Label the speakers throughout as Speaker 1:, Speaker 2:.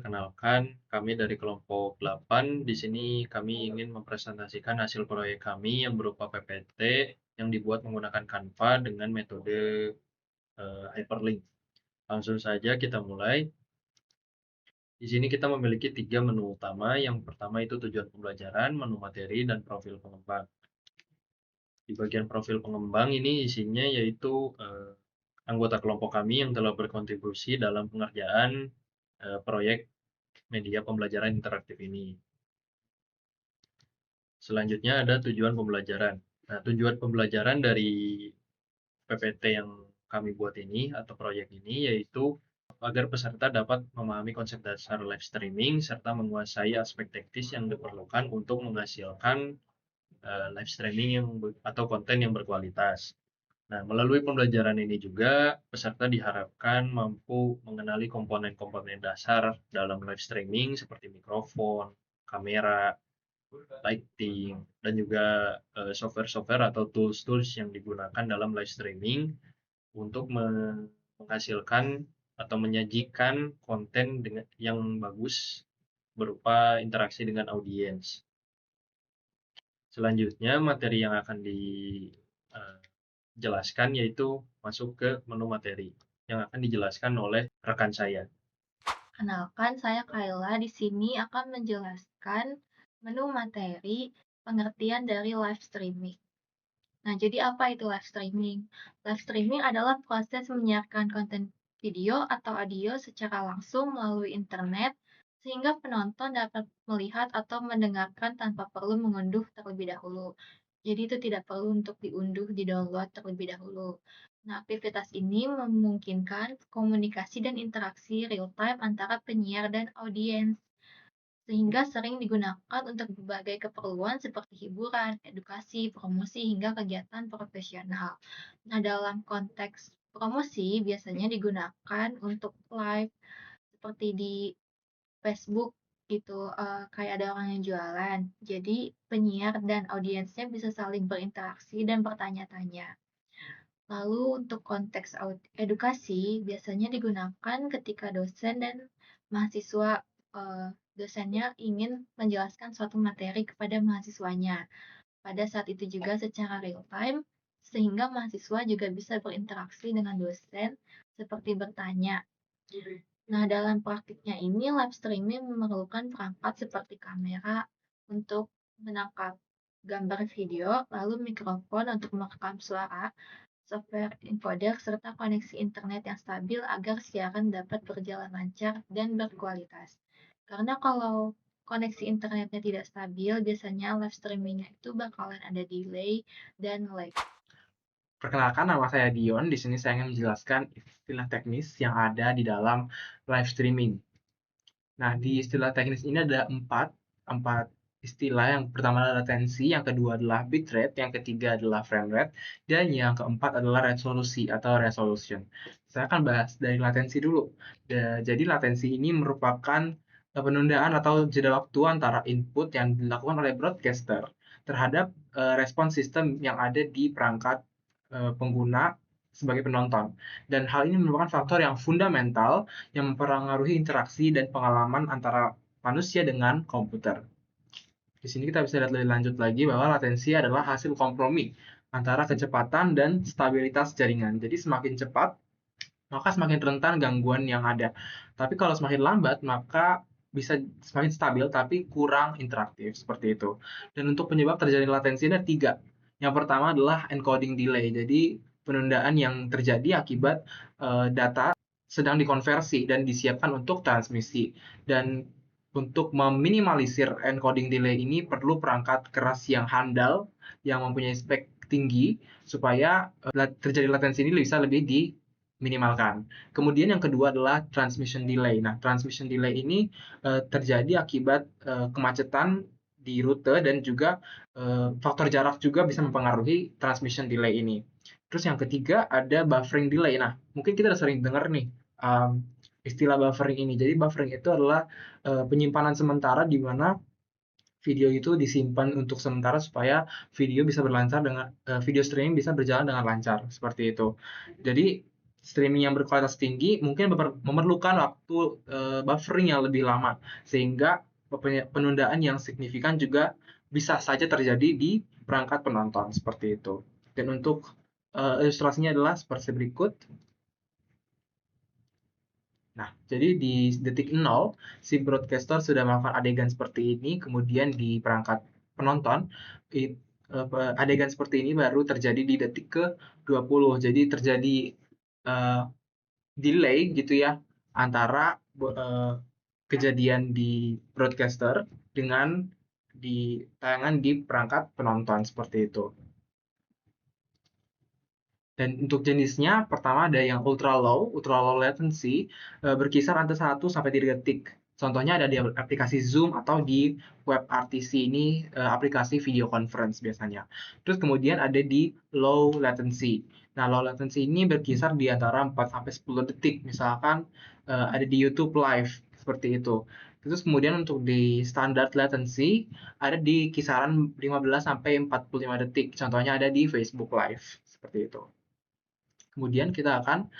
Speaker 1: perkenalkan, kami dari kelompok 8. Di sini kami ingin mempresentasikan hasil proyek kami yang berupa PPT yang dibuat menggunakan Canva dengan metode hyperlink. Langsung saja kita mulai. Di sini kita memiliki 3 menu utama. Yang pertama itu tujuan pembelajaran, menu materi, dan profil pengembang. Di bagian profil pengembang ini isinya yaitu anggota kelompok kami yang telah berkontribusi dalam pengerjaan proyek media pembelajaran interaktif ini. Selanjutnya ada tujuan pembelajaran. Nah, tujuan pembelajaran dari PPT yang kami buat ini atau proyek ini yaitu agar peserta dapat memahami konsep dasar live streaming serta menguasai aspek teknis yang diperlukan untuk menghasilkan live streaming atau konten yang berkualitas. Nah, melalui pembelajaran ini juga peserta diharapkan mampu mengenali komponen-komponen dasar dalam live streaming seperti mikrofon, kamera, lighting, dan juga software-software atau tools-tools yang digunakan dalam live streaming untuk menghasilkan atau menyajikan konten yang bagus berupa interaksi dengan audiens. Selanjutnya, materi yang akan dijelaskan yaitu masuk ke menu materi yang akan dijelaskan oleh rekan saya.
Speaker 2: Kenalkan, saya Kayla. Di sini akan menjelaskan menu materi pengertian dari live streaming. Nah, jadi apa itu live streaming? Live streaming adalah proses menyiarkan konten video atau audio secara langsung melalui internet, sehingga penonton dapat melihat atau mendengarkan tanpa perlu mengunduh terlebih dahulu. Jadi itu tidak perlu untuk diunduh, di-download terlebih dahulu. Nah, aktivitas ini memungkinkan komunikasi dan interaksi real-time antara penyiar dan audiens, sehingga sering digunakan untuk berbagai keperluan seperti hiburan, edukasi, promosi, hingga kegiatan profesional. Nah, dalam konteks promosi biasanya digunakan untuk live seperti di Facebook gitu, kayak ada orang yang jualan. Jadi penyiar dan audiensnya bisa saling berinteraksi dan bertanya-tanya. Lalu untuk konteks edukasi biasanya digunakan ketika dosen dan mahasiswa dosennya ingin menjelaskan suatu materi kepada mahasiswanya. Pada saat itu juga secara real time, sehingga mahasiswa juga bisa berinteraksi dengan dosen seperti bertanya. Nah, dalam praktiknya ini, live streaming memerlukan perangkat seperti kamera untuk menangkap gambar video, lalu mikrofon untuk merekam suara, software encoder, serta koneksi internet yang stabil agar siaran dapat berjalan lancar dan berkualitas. Karena kalau koneksi internetnya tidak stabil, biasanya live streamingnya itu bakalan ada delay dan lag.
Speaker 3: Perkenalkan, nama saya Dion. Di sini saya ingin menjelaskan istilah teknis yang ada di dalam live streaming. Nah, di istilah teknis ini ada empat istilah. Yang pertama adalah latensi, yang kedua adalah bitrate, yang ketiga adalah frame rate, dan yang keempat adalah resolusi atau resolution. Saya akan bahas dari latensi dulu. Jadi latensi ini merupakan penundaan atau jeda waktu antara input yang dilakukan oleh broadcaster terhadap respon sistem yang ada di perangkat pengguna sebagai penonton. Dan hal ini merupakan faktor yang fundamental yang mempengaruhi interaksi dan pengalaman antara manusia dengan komputer. Di sini kita bisa lihat lebih lanjut lagi bahwa latensi adalah hasil kompromi antara kecepatan dan stabilitas jaringan. Jadi semakin cepat, maka semakin rentan gangguan yang ada. Tapi kalau semakin lambat, maka bisa semakin stabil tapi kurang interaktif seperti itu. Dan untuk penyebab terjadinya latensi ada 3. Yang pertama adalah encoding delay. Jadi penundaan yang terjadi akibat data sedang dikonversi dan disiapkan untuk transmisi. Dan untuk meminimalisir encoding delay ini perlu perangkat keras yang handal yang mempunyai spek tinggi supaya terjadi latensi ini bisa lebih diminimalkan. Kemudian yang kedua adalah transmission delay. Nah, transmission delay ini terjadi akibat kemacetan di rute dan juga faktor jarak juga bisa mempengaruhi transmission delay ini. Terus yang ketiga ada buffering delay. Nah, mungkin kita udah sering dengar nih istilah buffering ini. Jadi buffering itu adalah penyimpanan sementara di mana video itu disimpan untuk sementara supaya video bisa berlancar dengan video streaming bisa berjalan dengan lancar seperti itu. Jadi streaming yang berkualitas tinggi mungkin memerlukan waktu buffering yang lebih lama, sehingga penundaan yang signifikan juga bisa saja terjadi di perangkat penonton seperti itu. Dan untuk ilustrasinya adalah seperti berikut. Nah, jadi di detik 0, si broadcaster sudah melakukan adegan seperti ini, kemudian di perangkat penonton, adegan seperti ini baru terjadi di detik ke-20. Jadi terjadi delay gitu ya, antara kejadian di broadcaster dengan di tayangan di perangkat penonton seperti itu. Dan untuk jenisnya, pertama ada yang ultra low latency, berkisar antara 1 sampai 3 detik. Contohnya ada di aplikasi Zoom atau di WebRTC, ini aplikasi video conference biasanya. Terus kemudian ada di low latency. Nah, low latency ini berkisar di antara 4 sampai 10 detik, misalkan ada di YouTube Live seperti itu. Terus kemudian untuk di standard latency ada di kisaran 15 sampai 45 detik. Contohnya ada di Facebook Live seperti itu. Kemudian kita akan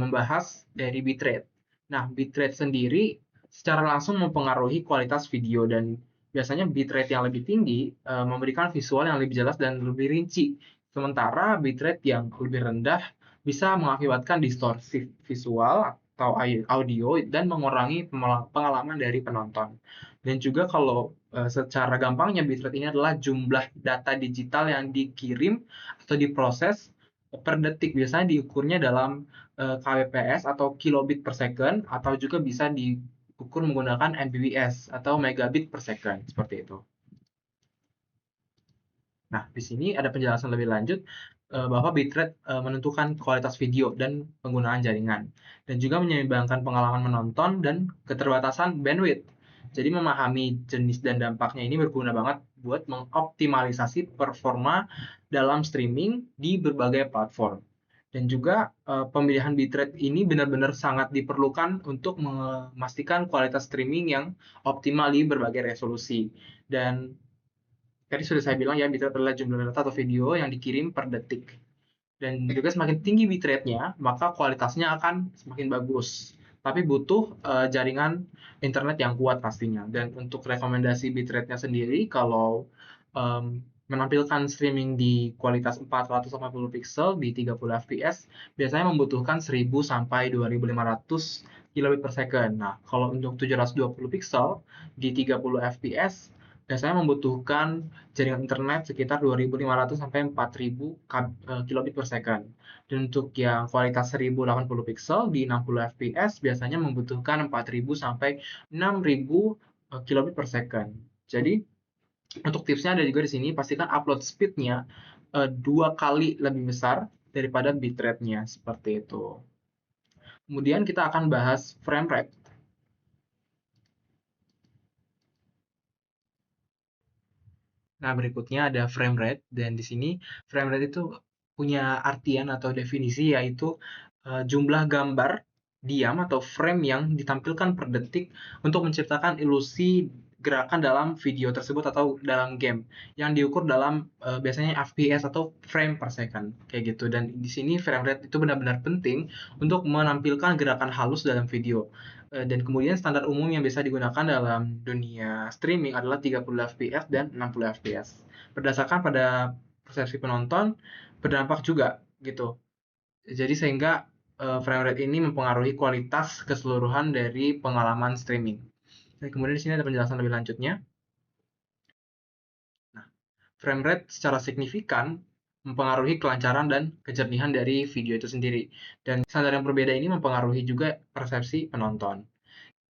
Speaker 3: membahas dari bitrate. Nah, bitrate sendiri secara langsung mempengaruhi kualitas video, dan biasanya bitrate yang lebih tinggi memberikan visual yang lebih jelas dan lebih rinci. Sementara bitrate yang lebih rendah bisa mengakibatkan distorsi visual atau audio dan mengurangi pengalaman dari penonton. Dan juga kalau secara gampangnya bitrate ini adalah jumlah data digital yang dikirim atau diproses per detik, biasanya diukurnya dalam kbps atau kilobit per second, atau juga bisa diukur menggunakan mbps atau megabit per second seperti itu. Nah, di sini ada penjelasan lebih lanjut bahwa bitrate menentukan kualitas video dan penggunaan jaringan, dan juga menyeimbangkan pengalaman menonton dan keterbatasan bandwidth. Jadi memahami jenis dan dampaknya ini berguna banget buat mengoptimalisasi performa dalam streaming di berbagai platform. Dan juga pemilihan bitrate ini benar-benar sangat diperlukan untuk memastikan kualitas streaming yang optimal di berbagai resolusi. Dan tadi sudah saya bilang ya, bitrate adalah jumlah data atau video yang dikirim per detik. Dan juga semakin tinggi bitrate-nya, maka kualitasnya akan semakin bagus. Tapi butuh jaringan internet yang kuat pastinya. Dan untuk rekomendasi bitrate-nya sendiri, kalau menampilkan streaming di kualitas 480 pixel di 30 fps, biasanya membutuhkan 1000 sampai 2500 kilobit per second. Nah, kalau untuk 720 pixel di 30 fps, biasanya membutuhkan jaringan internet sekitar 2500 sampai 4000 kilobit per second. Dan untuk yang kualitas 1080 pixel di 60 fps biasanya membutuhkan 4000 sampai 6000 kilobit per second. Jadi untuk tipsnya ada juga di sini, pastikan upload speed-nya 2 kali lebih besar daripada bitrate-nya seperti itu. Kemudian kita akan bahas frame rate. Nah, berikutnya ada frame rate, dan di sini frame rate itu punya artian atau definisi, yaitu jumlah gambar diam atau frame yang ditampilkan per detik untuk menciptakan ilusi gerakan dalam video tersebut atau dalam game, yang diukur dalam biasanya fps atau frame per second kayak gitu. Dan di sini frame rate itu benar-benar penting untuk menampilkan gerakan halus dalam video. Dan kemudian standar umum yang bisa digunakan dalam dunia streaming adalah 30 fps dan 60 fps. Berdasarkan pada persepsi penonton, berdampak juga gitu. Jadi sehingga frame rate ini mempengaruhi kualitas keseluruhan dari pengalaman streaming. Dan kemudian di sini ada penjelasan lebih lanjutnya. Nah, frame rate secara signifikan mempengaruhi kelancaran dan kejernihan dari video itu sendiri. Dan standar yang berbeda ini mempengaruhi juga persepsi penonton.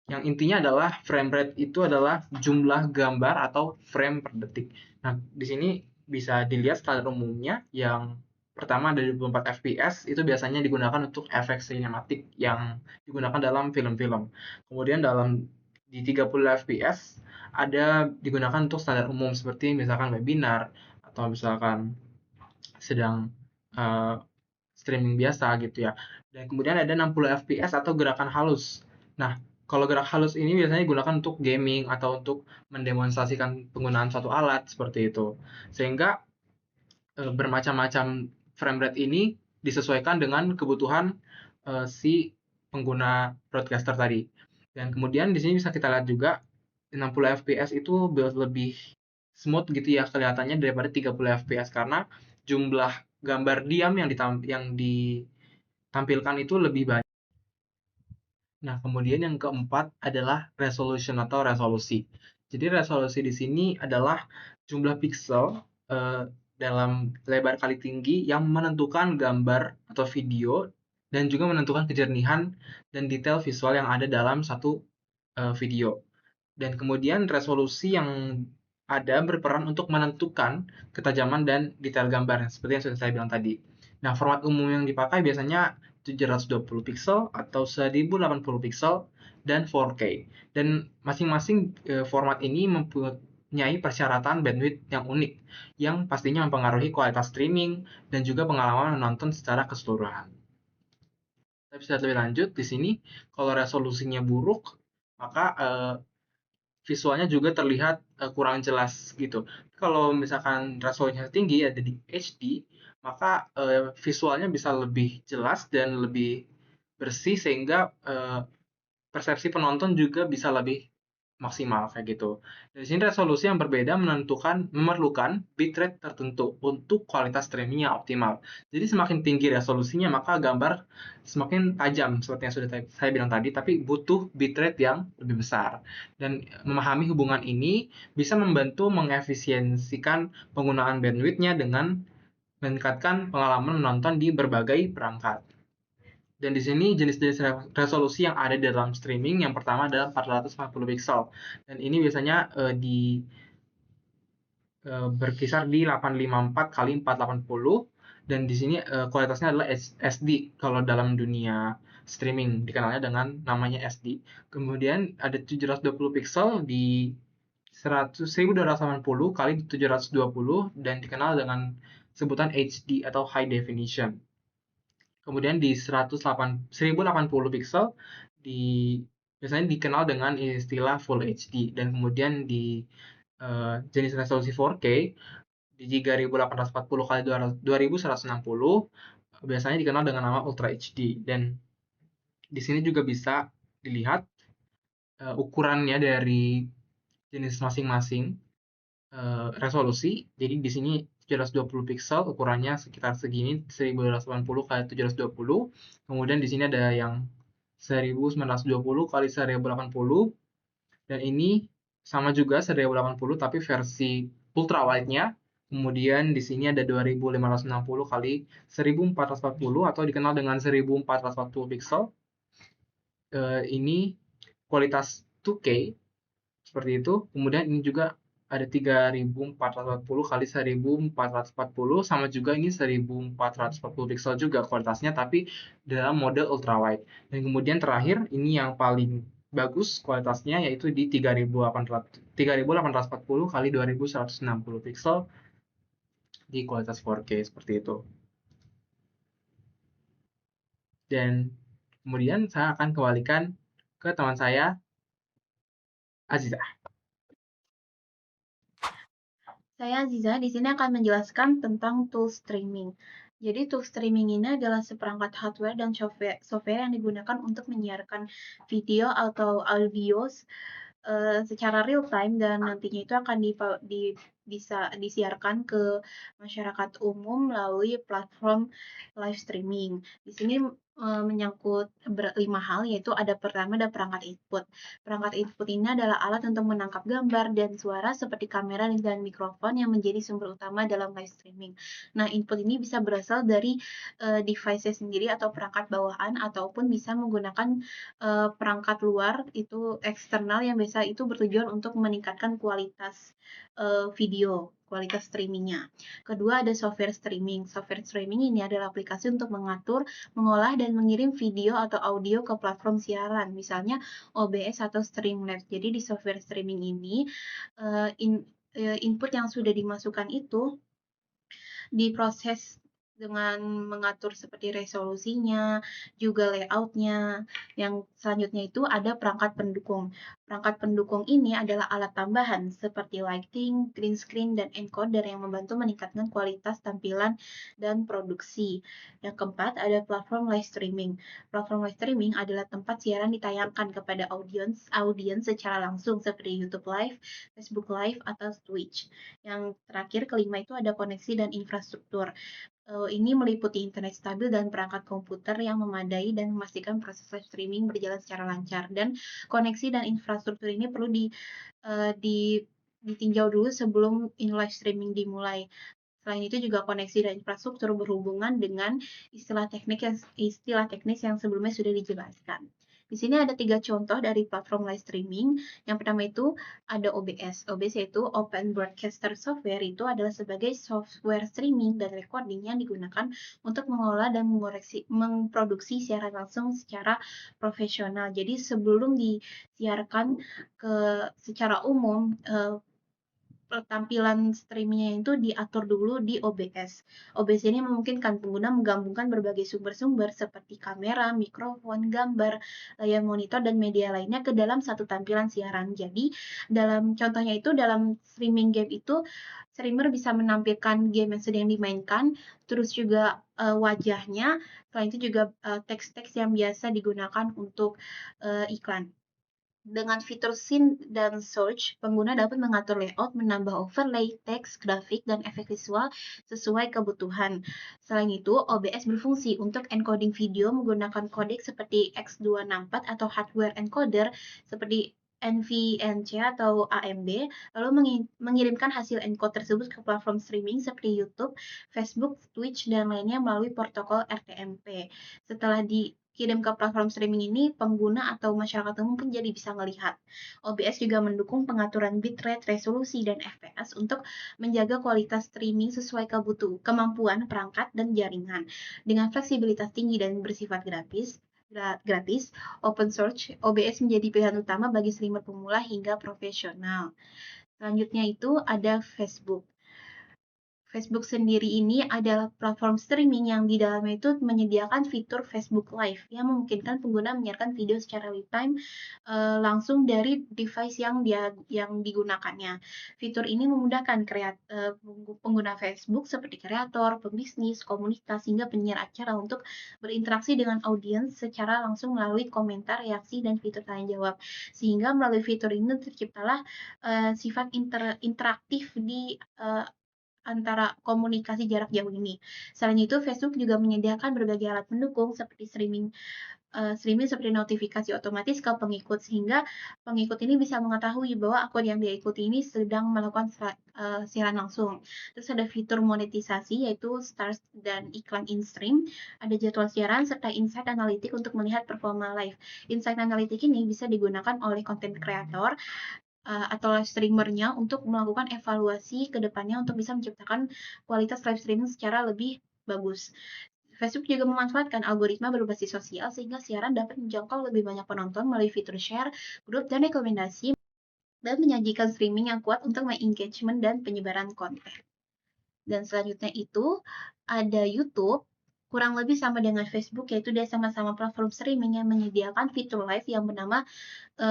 Speaker 3: Yang intinya adalah frame rate itu adalah jumlah gambar atau frame per detik. Nah, di sini bisa dilihat standar umumnya. Yang pertama ada 24 fps, itu biasanya digunakan untuk efek sinematik yang digunakan dalam film-film. Kemudian di 30 fps ada digunakan untuk standar umum seperti misalkan webinar atau misalkan sedang streaming biasa gitu ya. Dan kemudian ada 60 fps atau gerakan halus. Nah, kalau gerak halus ini biasanya digunakan untuk gaming atau untuk mendemonstrasikan penggunaan suatu alat seperti itu. Sehingga bermacam-macam frame rate ini disesuaikan dengan kebutuhan si pengguna broadcaster tadi. Dan kemudian di sini bisa kita lihat juga 60 fps itu lebih smooth gitu ya kelihatannya daripada 30 fps karena jumlah gambar diam yang ditampilkan itu lebih banyak. Nah, kemudian yang keempat adalah resolution atau resolusi. Jadi resolusi di sini adalah jumlah piksel dalam lebar kali tinggi yang menentukan gambar atau video dan juga menentukan kejernihan dan detail visual yang ada dalam satu video. Dan kemudian resolusi yang ada berperan untuk menentukan ketajaman dan detail gambar seperti yang sudah saya bilang tadi. Nah, format umum yang dipakai biasanya 720 pixel atau 1080 pixel dan 4K. Dan masing-masing format ini mempunyai persyaratan bandwidth yang unik yang pastinya mempengaruhi kualitas streaming dan juga pengalaman menonton secara keseluruhan. Kita bisa lebih lanjut di sini, kalau resolusinya buruk, maka visualnya juga terlihat kurang jelas gitu. Kalau misalkan resolusinya tinggi ada di HD, maka visualnya bisa lebih jelas dan lebih bersih sehingga persepsi penonton juga bisa lebih maksimal kayak gitu. Di sini resolusi yang berbeda memerlukan bitrate tertentu untuk kualitas streaming yang optimal. Jadi semakin tinggi resolusinya maka gambar semakin tajam seperti yang sudah saya bilang tadi, tapi butuh bitrate yang lebih besar. Dan memahami hubungan ini bisa membantu mengefisiensikan penggunaan bandwidth-nya dengan meningkatkan pengalaman menonton di berbagai perangkat. Dan di sini jenis-jenis resolusi yang ada dalam streaming yang pertama adalah 440 pixel. Dan ini biasanya berkisar di 854 kali 480 dan di sini kualitasnya adalah SD kalau dalam dunia streaming dikenalnya dengan namanya SD. Kemudian ada 720 pixel di 1280 kali 720 dan dikenal dengan sebutan HD atau High Definition. Kemudian di 1080 pixel biasanya dikenal dengan istilah Full HD dan kemudian di jenis resolusi 4K di 3840 kali 2160 biasanya dikenal dengan nama Ultra HD dan di sini juga bisa dilihat ukurannya dari jenis masing-masing resolusi. Jadi di sini 720 pixel ukurannya sekitar segini 1280 kali 720. Kemudian di sini ada yang 1920 kali 1080 dan ini sama juga 1080 tapi versi ultra wide-nya. Kemudian di sini ada 2560 kali 1440 atau dikenal dengan 1440 pixel. Ini kualitas 2K seperti itu. Kemudian ini juga ada 3440 kali 1440 sama juga ini 1440 pixel juga kualitasnya tapi dalam mode ultrawide. Dan kemudian terakhir ini yang paling bagus kualitasnya yaitu di 3840 kali 2160 pixel di kualitas 4K seperti itu. Dan kemudian saya akan kembalikan ke teman saya Aziza.
Speaker 2: Saya Aziza di sini akan menjelaskan tentang tool streaming. Jadi tool streaming ini adalah seperangkat hardware dan software yang digunakan untuk menyiarkan video atau audio secara real time dan nantinya itu akan bisa disiarkan ke masyarakat umum melalui platform live streaming. Di sini menyangkut 5 hal, yaitu pertama ada perangkat input. Perangkat input ini adalah alat untuk menangkap gambar dan suara seperti kamera dan mikrofon yang menjadi sumber utama dalam live streaming. Nah, input ini bisa berasal dari device sendiri atau perangkat bawahan ataupun bisa menggunakan perangkat luar itu eksternal yang biasa itu bertujuan untuk meningkatkan kualitas video, kualitas streamingnya. Kedua ada software streaming. Software streaming ini adalah aplikasi untuk mengatur, mengolah, dan mengirim video atau audio ke platform siaran, misalnya OBS atau Streamlabs. Jadi di software streaming ini input yang sudah dimasukkan itu diproses dengan mengatur seperti resolusinya, juga layout-nya. Yang selanjutnya itu ada perangkat pendukung. Perangkat pendukung ini adalah alat tambahan seperti lighting, green screen, dan encoder yang membantu meningkatkan kualitas tampilan dan produksi. Yang keempat ada platform live streaming. Platform live streaming adalah tempat siaran ditayangkan kepada audiens secara langsung seperti YouTube Live, Facebook Live, atau Twitch. Yang terakhir kelima itu ada koneksi dan infrastruktur. Ini meliputi internet stabil dan perangkat komputer yang memadai dan memastikan proses live streaming berjalan secara lancar. Dan koneksi dan infrastruktur ini perlu ditinjau dulu sebelum live streaming dimulai. Selain itu juga koneksi dan infrastruktur berhubungan dengan istilah teknis yang sebelumnya sudah dijelaskan. Di sini ada 3 contoh dari platform live streaming. Yang pertama itu ada OBS. OBS yaitu Open Broadcaster Software, itu adalah sebagai software streaming dan recording yang digunakan untuk mengelola dan memproduksi siaran langsung secara profesional. Jadi sebelum disiarkan secara umum, tampilan streamingnya itu diatur dulu di OBS. OBS ini memungkinkan pengguna menggabungkan berbagai sumber-sumber seperti kamera, mikrofon, gambar, layar monitor, dan media lainnya ke dalam satu tampilan siaran. Jadi, dalam contohnya itu dalam streaming game itu, streamer bisa menampilkan game yang sedang dimainkan, terus juga wajahnya, selain itu juga teks-teks yang biasa digunakan untuk iklan. Dengan fitur Scene dan Search, pengguna dapat mengatur layout, menambah overlay, teks, grafik, dan efek visual sesuai kebutuhan. Selain itu, OBS berfungsi untuk encoding video menggunakan kodek seperti X264 atau hardware encoder seperti NVNC atau AMD, lalu mengirimkan hasil encode tersebut ke platform streaming seperti YouTube, Facebook, Twitch, dan lainnya melalui protokol RTMP. Setelah dikirim ke platform streaming ini, pengguna atau masyarakat umum pun jadi bisa melihat. OBS juga mendukung pengaturan bitrate, resolusi, dan FPS untuk menjaga kualitas streaming sesuai kemampuan perangkat dan jaringan. Dengan fleksibilitas tinggi dan bersifat gratis, open source, OBS menjadi pilihan utama bagi streamer pemula hingga profesional. Selanjutnya itu ada Facebook. Facebook sendiri ini adalah platform streaming yang di dalamnya itu menyediakan fitur Facebook Live yang memungkinkan pengguna menyiarkan video secara real time langsung dari device yang digunakannya. Fitur ini memudahkan pengguna Facebook seperti kreator, pembisnis, komunitas, hingga penyiar acara untuk berinteraksi dengan audiens secara langsung melalui komentar, reaksi, dan fitur tanya jawab. Sehingga melalui fitur ini terciptalah sifat interaktif di antara komunikasi jarak jauh ini. Selain itu, Facebook juga menyediakan berbagai alat pendukung seperti streaming seperti notifikasi otomatis ke pengikut, sehingga pengikut ini bisa mengetahui bahwa akun yang dia ikuti ini sedang melakukan siaran langsung. Terus ada fitur monetisasi yaitu stars dan iklan in-stream, ada jadwal siaran, serta insight analitik untuk melihat performa live. Insight analitik ini bisa digunakan oleh konten kreator atau live streamernya untuk melakukan evaluasi ke depannya untuk bisa menciptakan kualitas live streaming secara lebih bagus. Facebook juga memanfaatkan algoritma berbasis sosial sehingga siaran dapat menjangkau lebih banyak penonton melalui fitur share, grup, dan rekomendasi, dan menyajikan streaming yang kuat untuk engagement dan penyebaran konten. Dan selanjutnya itu ada YouTube. Kurang lebih sama dengan Facebook, yaitu dia sama-sama platform streaming yang menyediakan fitur live yang bernama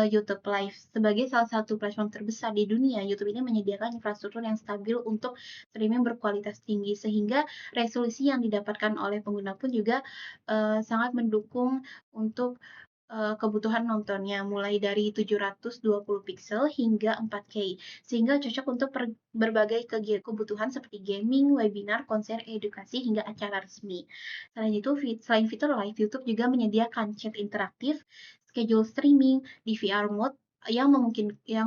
Speaker 2: YouTube Live. Sebagai salah satu platform terbesar di dunia, YouTube ini menyediakan infrastruktur yang stabil untuk streaming berkualitas tinggi, sehingga resolusi yang didapatkan oleh pengguna pun juga sangat mendukung untuk kebutuhan nontonnya, mulai dari 720 pixel hingga 4K, sehingga cocok untuk berbagai kebutuhan seperti gaming, webinar, konser, edukasi, hingga acara resmi. Selain fitur live, YouTube juga menyediakan chat interaktif, schedule streaming di VR mode yang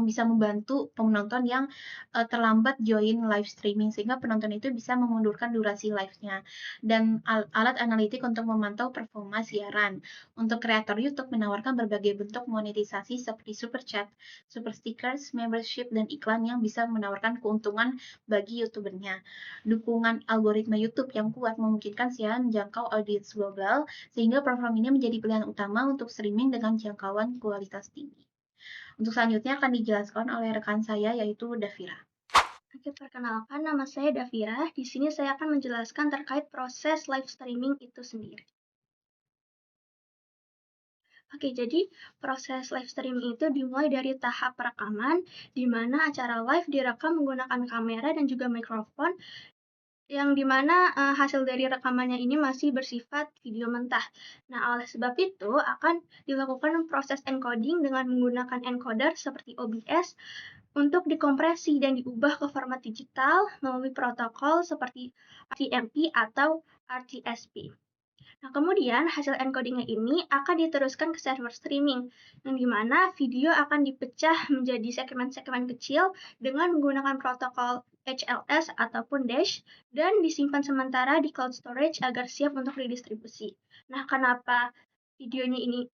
Speaker 2: bisa membantu penonton yang terlambat join live streaming, sehingga penonton itu bisa memundurkan durasi live-nya, dan alat analitik untuk memantau performa siaran. Untuk kreator YouTube menawarkan berbagai bentuk monetisasi seperti super chat, super stickers, membership, dan iklan yang bisa menawarkan keuntungan bagi YouTubernya. Dukungan algoritma YouTube yang kuat memungkinkan siaran menjangkau audiens global, sehingga platform ini menjadi pilihan utama untuk streaming dengan jangkauan kualitas tinggi. Untuk selanjutnya akan dijelaskan oleh rekan saya, yaitu Davira.
Speaker 4: Oke, perkenalkan nama saya Davira. Di sini saya akan menjelaskan terkait proses live streaming itu sendiri. Oke, jadi proses live streaming itu dimulai dari tahap rekaman, di mana acara live direkam menggunakan kamera dan juga mikrofon, yang dimana hasil dari rekamannya ini masih bersifat video mentah. Nah, oleh sebab itu akan dilakukan proses encoding dengan menggunakan encoder seperti OBS untuk dikompresi dan diubah ke format digital melalui protokol seperti RTMP atau RTSP. Nah, kemudian hasil encodingnya ini akan diteruskan ke server streaming, yang dimana video akan dipecah menjadi segmen-segmen kecil dengan menggunakan protokol HLS ataupun Dash, dan disimpan sementara di cloud storage agar siap untuk didistribusi. Nah, kenapa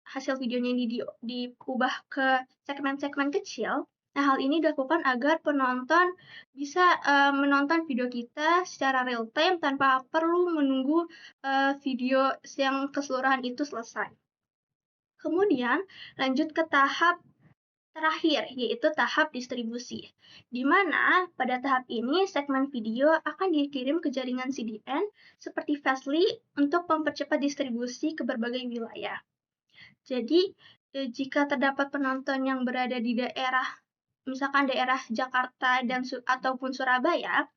Speaker 4: hasil videonya ini diubah ke segmen-segmen kecil? Nah, hal ini dilakukan agar penonton bisa menonton video kita secara real time tanpa perlu menunggu video yang keseluruhan itu selesai. Kemudian lanjut ke tahap terakhir, yaitu tahap distribusi, di mana pada tahap ini segmen video akan dikirim ke jaringan CDN seperti Fastly untuk mempercepat distribusi ke berbagai wilayah. Jadi, jika terdapat penonton yang berada di daerah, misalkan daerah Jakarta ataupun Surabaya,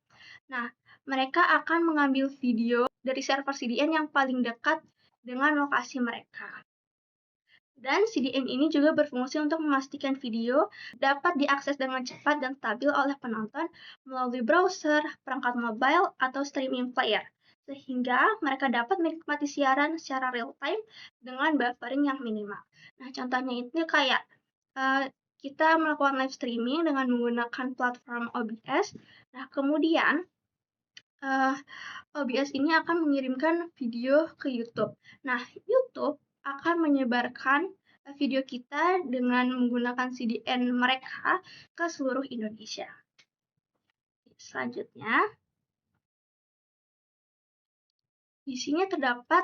Speaker 4: nah, mereka akan mengambil video dari server CDN yang paling dekat dengan lokasi mereka. Dan CDN ini juga berfungsi untuk memastikan video dapat diakses dengan cepat dan stabil oleh penonton melalui browser, perangkat mobile, atau streaming player, sehingga mereka dapat menikmati siaran secara real time dengan buffering yang minimal. Nah, contohnya itu kayak kita melakukan live streaming dengan menggunakan platform OBS. Nah, kemudian OBS ini akan mengirimkan video ke YouTube. Nah, YouTube akan menyebarkan video kita dengan menggunakan CDN mereka ke seluruh Indonesia. Selanjutnya, di sini terdapat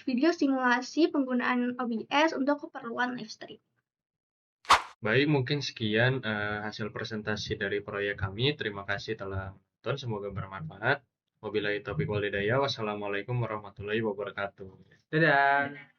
Speaker 4: video simulasi penggunaan OBS untuk keperluan live stream.
Speaker 1: Baik, mungkin sekian hasil presentasi dari proyek kami. Terima kasih telah menonton, semoga bermanfaat. Wabillahi taufiq wal hidayah. Wassalamualaikum warahmatullahi wabarakatuh.
Speaker 3: Dadah.